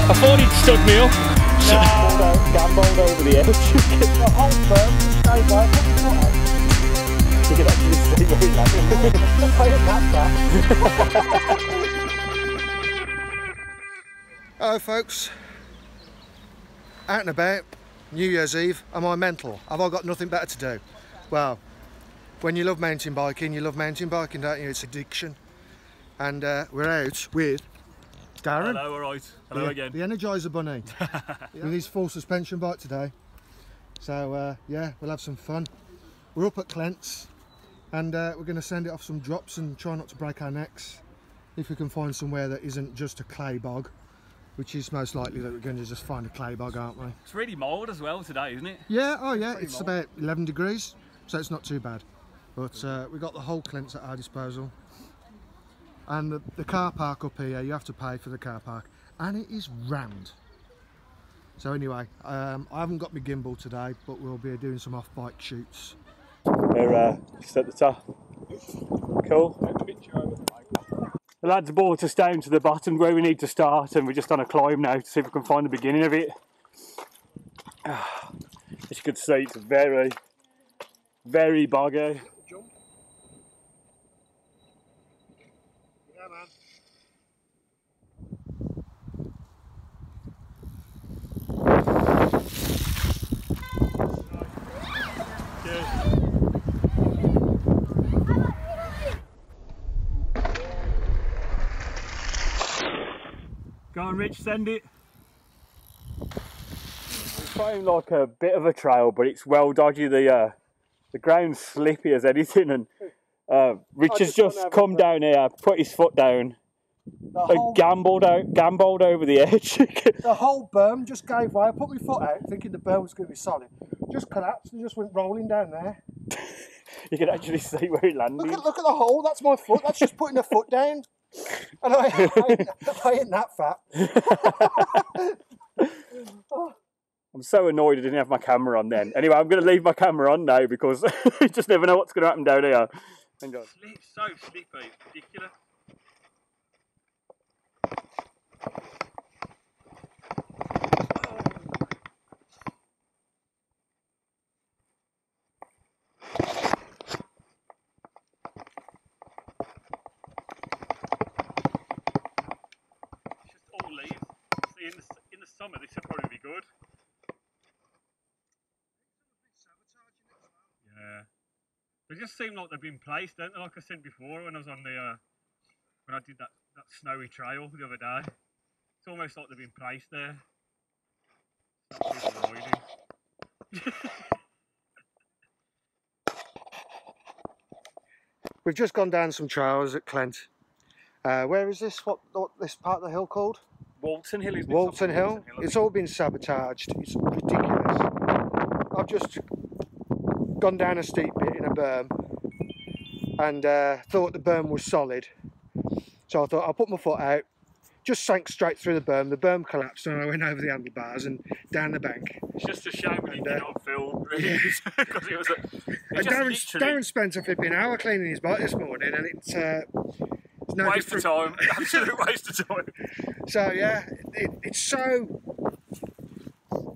I thought he'd stood me up. Gambled over the edge. The whole berm just gave way. You can actually see where he landed. I hit that. Hello folks, out and about, New Year's Eve. Am I mental? Have I got nothing better to do? Well, when you love mountain biking, don't you? It's addiction. And we're out with Darren. Hello, alright. Hello again. The Energizer Bunny. With his full suspension bike today. So yeah, we'll have some fun. We're up at Clent's and we're going to send it off some drops and try not to break our necks. If we can find somewhere that isn't just a clay bog. Which is most likely that we're going to just find a clay bog, aren't we? It's really mild as well today, isn't it? Yeah, oh yeah, it's about 11 degrees, so it's not too bad. But we've got the whole Clent's at our disposal. And the car park up here, you have to pay for the car park. And it is rammed. So anyway, I haven't got my gimbal today, but we'll be doing some off-bike shoots. We're just at the top. Cool. The lads brought us down to the bottom where we need to start, and we're just on a climb now to see if we can find the beginning of it. As you can see, it's very, very boggy. Yeah, man. Go on, Rich, send it. It's found like a bit of a trail, but it's well dodgy. The ground's slippy as anything, and Rich has just come down here, put his foot down, and gambled over the edge. The whole berm just gave way. I put my foot out thinking the berm was going to be solid. Just collapsed and just went rolling down there. You can actually see where he landed. Look at the hole. That's my foot. That's just putting a foot down. And I ain't that fat. I'm so annoyed I didn't have my camera on then. Anyway, I'm going to leave my camera on now because you just never know what's going to happen down here. Hang on. So slippy, it's ridiculous. In the summer, this would probably be good. Yeah, they just seem like they've been placed, don't they? Like I said before, when I was on the when I did that snowy trail the other day, it's almost like they've been placed there. Stop avoiding. We've just gone down some trails at Clent. Where is this? What this part of the hill called? Walton Hill, isn't it? Walton Hill. It's all been sabotaged. It's ridiculous. I've just gone down a steep bit in a berm and thought the berm was solid. So I thought I'll put my foot out. Just sank straight through the berm. The berm collapsed and I went over the handlebars and down the bank. It's just a shame we didn't get on film, really, because it was Darren spent a flipping hour cleaning his bike this morning, and it's no waste of time. Absolute waste of time. So yeah, it's so.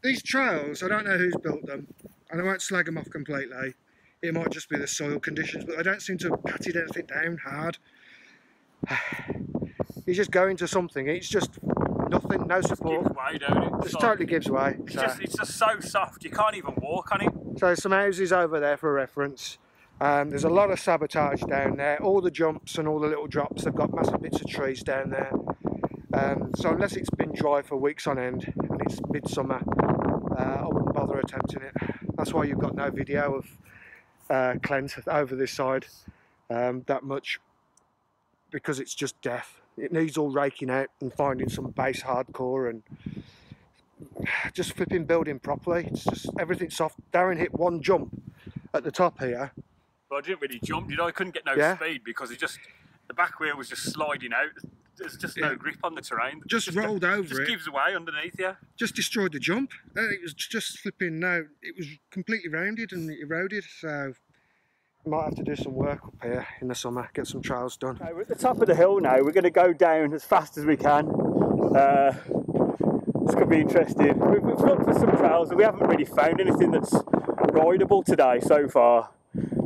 These trails, I don't know who's built them, and I won't slag them off completely. It might just be the soil conditions, but I don't seem to have patted anything down hard. He's just going to something. It's just nothing, no support. Gives way, don't it? Just totally gives way. It's just so soft. You can't even walk on it. So some houses over there for reference. There's a lot of sabotage down there. All the jumps and all the little drops, they've got massive bits of trees down there. So unless it's been dry for weeks on end and it's midsummer, I wouldn't bother attempting it. That's why you've got no video of Clent over this side that much, because it's just death. It needs all raking out and finding some base hardcore and just flipping building properly. It's just everything's soft. Darren hit one jump at the top here. But I didn't really jump, did I? I couldn't get no speed because the back wheel was just sliding out. There's just no grip on the terrain. Just rolled over it. Just gives way underneath you. Just destroyed the jump. It was just flipping it was completely rounded and eroded, so we might have to do some work up here in the summer, get some trails done. Okay, we're at the top of the hill now. We're going to go down as fast as we can. This could be interesting. We've looked for some trails and we haven't really found anything that's rideable today so far.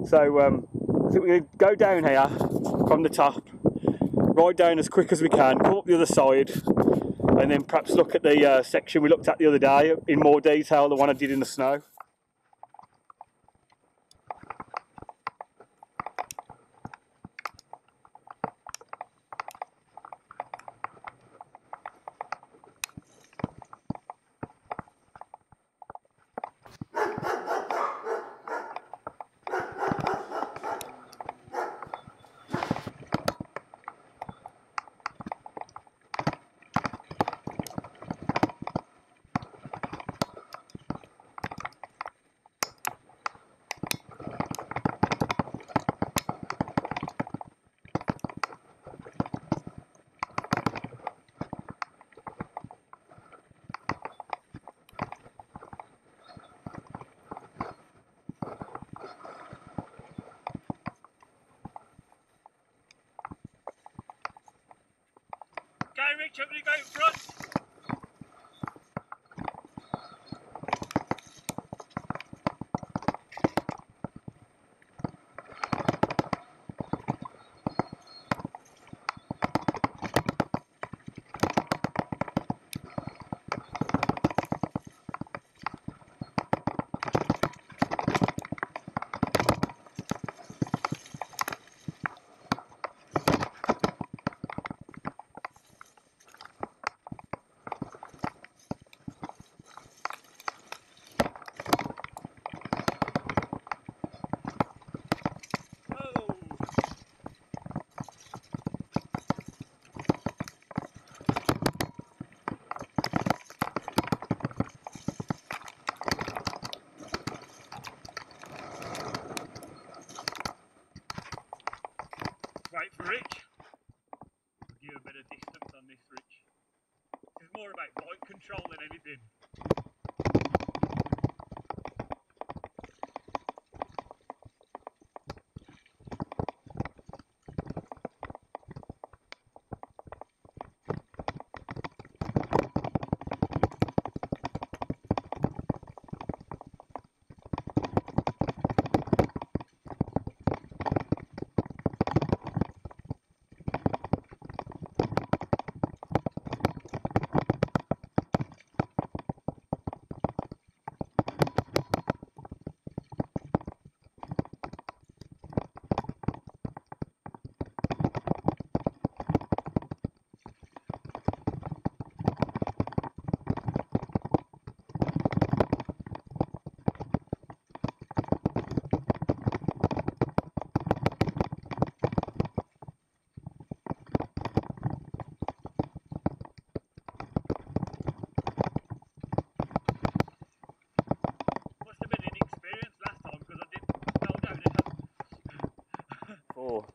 So I think we're going to go down here from the top, ride down as quick as we can, come up the other side, and then perhaps look at the section we looked at the other day in more detail, the one I did in the snow. Go Rich, I'm going to go in front. Wait for Rich. Give you a bit of distance on this, Rich. This is more about bike control than anything.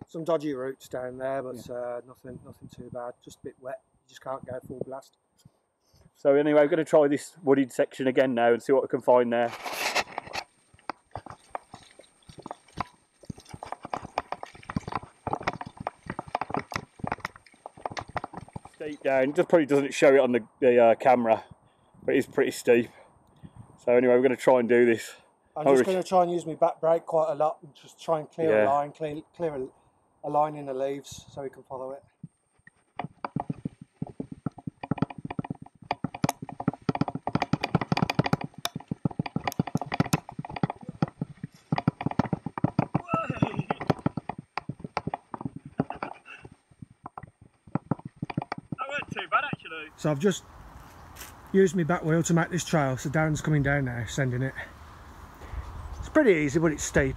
Some dodgy routes down there, but nothing too bad. Just a bit wet. You just can't go full blast. So anyway, we're going to try this wooded section again now and see what we can find there. Steep down. Just probably doesn't show it on the camera, but it's pretty steep. So anyway, we're going to try and do this. I'm just going to try and use my back brake quite a lot and just try and clear a line, clear a line in the leaves so we can follow it. Too bad actually. So I've just used my back wheel to make this trail, so Darren's coming down now, sending it. It's pretty easy, but it's steep.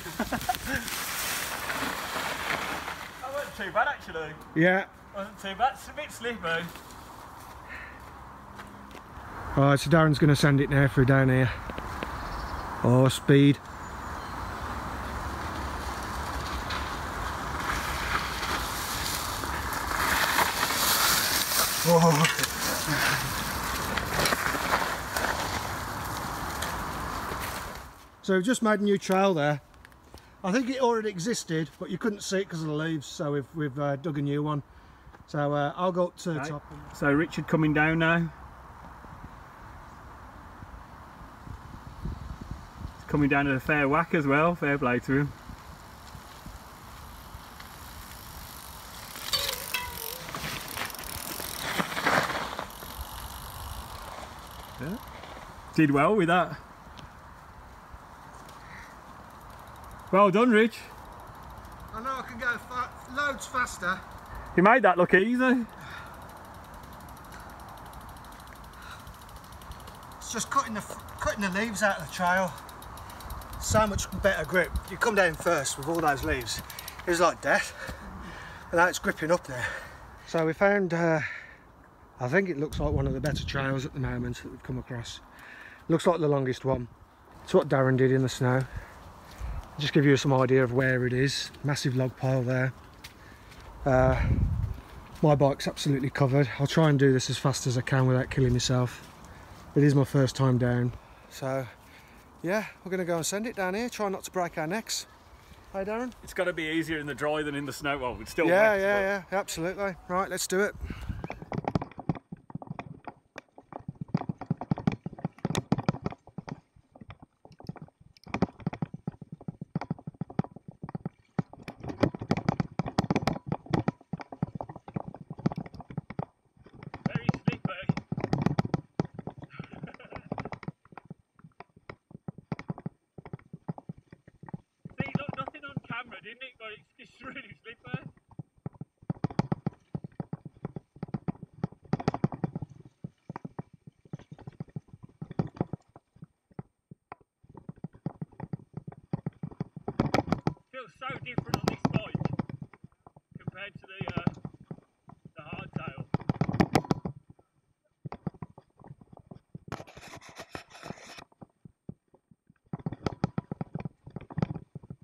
That wasn't too bad actually. Yeah. Wasn't too bad, it's a bit slippery. Alright, so Darren's going to send it now through down here. Oh, speed. So we've just made a new trail there. I think it already existed, but you couldn't see it because of the leaves, so we've dug a new one. So I'll go up to the top. So Richard coming down now. He's coming down at a fair whack as well, fair play to him. Yeah. Did well with that. Well done, Rich. I know I can go loads faster. You made that look easy. It's just cutting the leaves out of the trail. So much better grip. You come down first with all those leaves. It was like death. And now it's gripping up there. So we found, I think it looks like one of the better trails at the moment that we've come across. Looks like the longest one. It's what Darren did in the snow. Just give you some idea of where it is. Massive log pile there. My bike's absolutely covered. I'll try and do this as fast as I can without killing myself. It is my first time down. So yeah, we're going to go and send it down here. Try not to break our necks. Hey Darren? It's got to be easier in the dry than in the snow. Well, it's still wet. Yeah, absolutely. Right, let's do it. Didn't it? But it's just really slippery. Feels so different on this bike compared to the hardtail.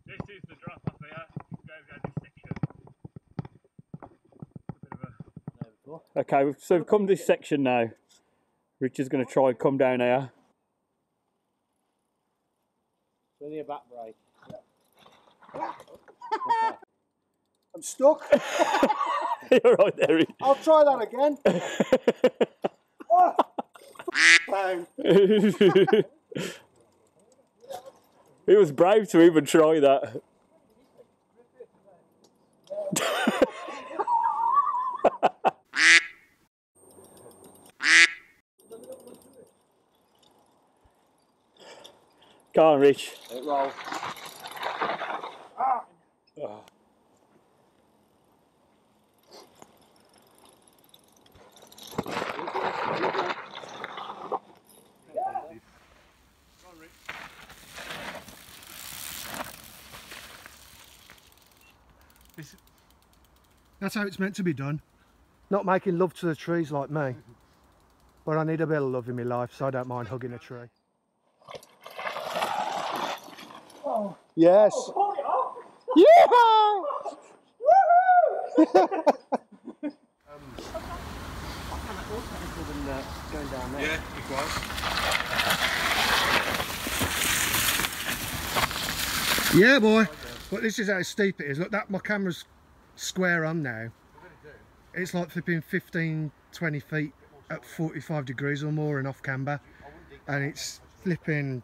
This is the drop off here. Okay, so we've come to this section now. Richard's going to try and come down here. Only a back brake. I'm stuck. You're right there, Rich. I'll try that again. He was brave to even try that. Go on, Rich. It rolls. Oh. That's how it's meant to be done. Not making love to the trees like me. But I need a bit of love in my life, so I don't mind hugging a tree. Oh. Yes. Oh, yeah! Going down there. Yeah, it was. Yeah, boy. But this is how steep it is. Look, my camera's square on now. It's like flipping 15, 20 feet at 45 degrees or more and off camber. And it's flipping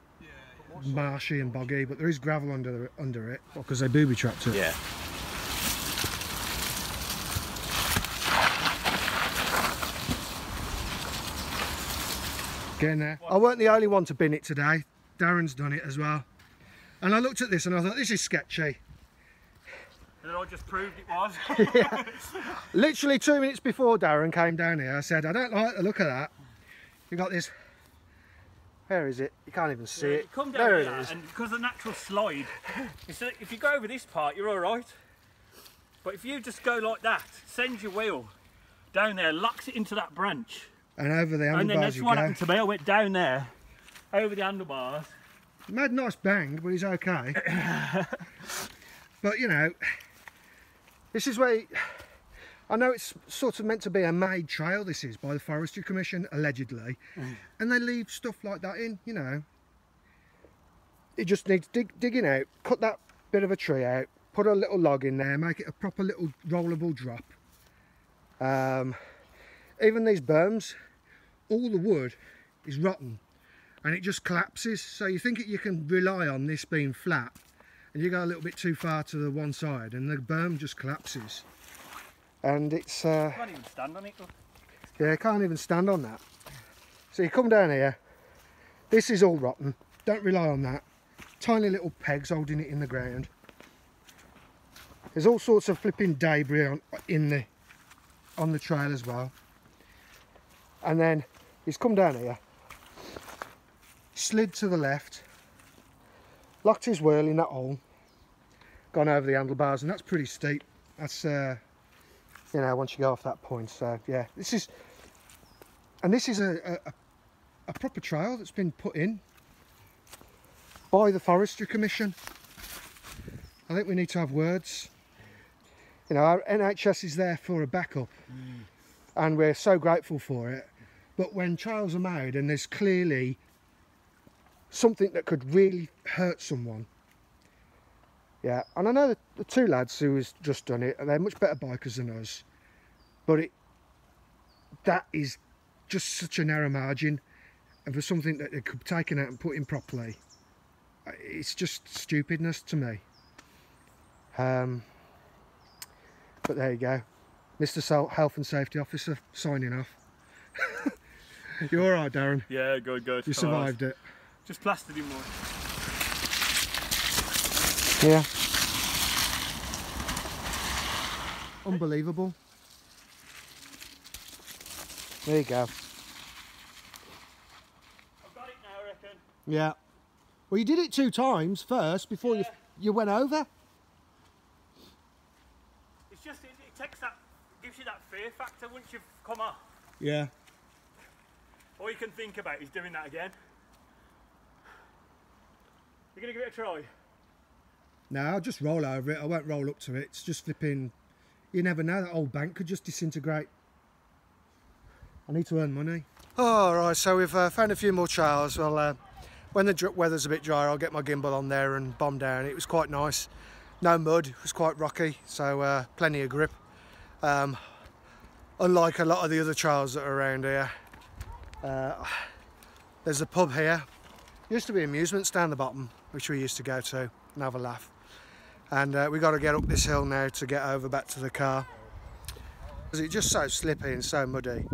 marshy and boggy, but there is gravel under it because they booby trapped it. Yeah. Getting there. I weren't the only one to bin it today. Darren's done it as well. And I looked at this and I thought, this is sketchy. And then I just proved it was. Yeah. Literally 2 minutes before Darren came down here, I said, I don't like the look of that. You got this. Where is it? You can't even see it. Come down there here, it is. and because of the natural slide, if you go over this part, you're all right. But if you just go like that, send your wheel down there, locks it into that branch. And over the handlebars And then that's you what go. happened to me. I went down there, over the handlebars. He made a nice bang, but he's okay. But you know, this is where I know it's sort of meant to be a made trail, this is, by the Forestry Commission, allegedly. And they leave stuff like that in, you know. It just needs digging out. Cut that bit of a tree out, put a little log in there, make it a proper little rollable drop. Even these berms, all the wood is rotten and it just collapses, so you think you can rely on this being flat and you go a little bit too far to the one side and the berm just collapses. And it's Can't even stand on it. Look. yeah, can't even stand on that. So you come down here, this is all rotten, don't rely on that. Tiny little pegs holding it in the ground. There's all sorts of flipping debris on the trail as well. And then he's come down here, slid to the left, locked his wheel in that hole, gone over the handlebars, and that's pretty steep. That's you know, once you go off that point. So yeah, this is a proper trail that's been put in by the Forestry Commission. I think we need to have words. You know, our NHS is there for a backup, and we're so grateful for it. But when trials are made and there's clearly something that could really hurt someone, yeah. And I know that the two lads who has just done it, and they're much better bikers than us, but that is just such a narrow margin, and for something that they could be taken out and put in properly, it's just stupidness to me. But there you go, Mr. Health and Safety Officer signing off. You all right, Darren? Yeah, good. You survived it. Just plastered him more. Yeah. Unbelievable. There you go. I've got it now, I reckon. Yeah. Well, you did it 2 times first before you went over. It's just, it takes that, gives you that fear factor once you've come off. Yeah. All you can think about is doing that again. You're going to give it a try? No, I'll just roll over it. I won't roll up to it. It's just flipping... You never know, that old bank could just disintegrate. I need to earn money. Oh, right, so we've found a few more trails. Well, when the weather's a bit drier, I'll get my gimbal on there and bomb down. It was quite nice. No mud, it was quite rocky, so plenty of grip. Unlike a lot of the other trails that are around here. There's a pub here. Used to be amusements down the bottom, which we used to go to and have a laugh. And we got to get up this hill now to get over back to the car. It's just so slippy and so muddy.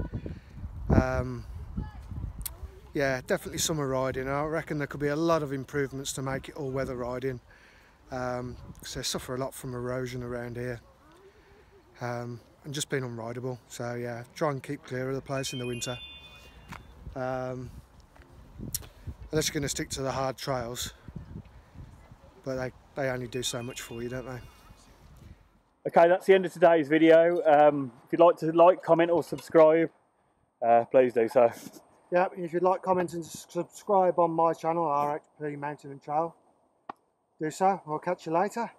Yeah, definitely summer riding. I reckon there could be a lot of improvements to make it all-weather riding. So they suffer a lot from erosion around here. And just being unrideable. So yeah, try and keep clear of the place in the winter. Unless you're going to stick to the hard trails, but they only do so much for you, don't they? Okay, that's the end of today's video. If you'd like to like, comment or subscribe, please do so. Yeah, if you'd like, comment and subscribe on my channel, RHP Mountain and Trail, do so. I'll catch you later.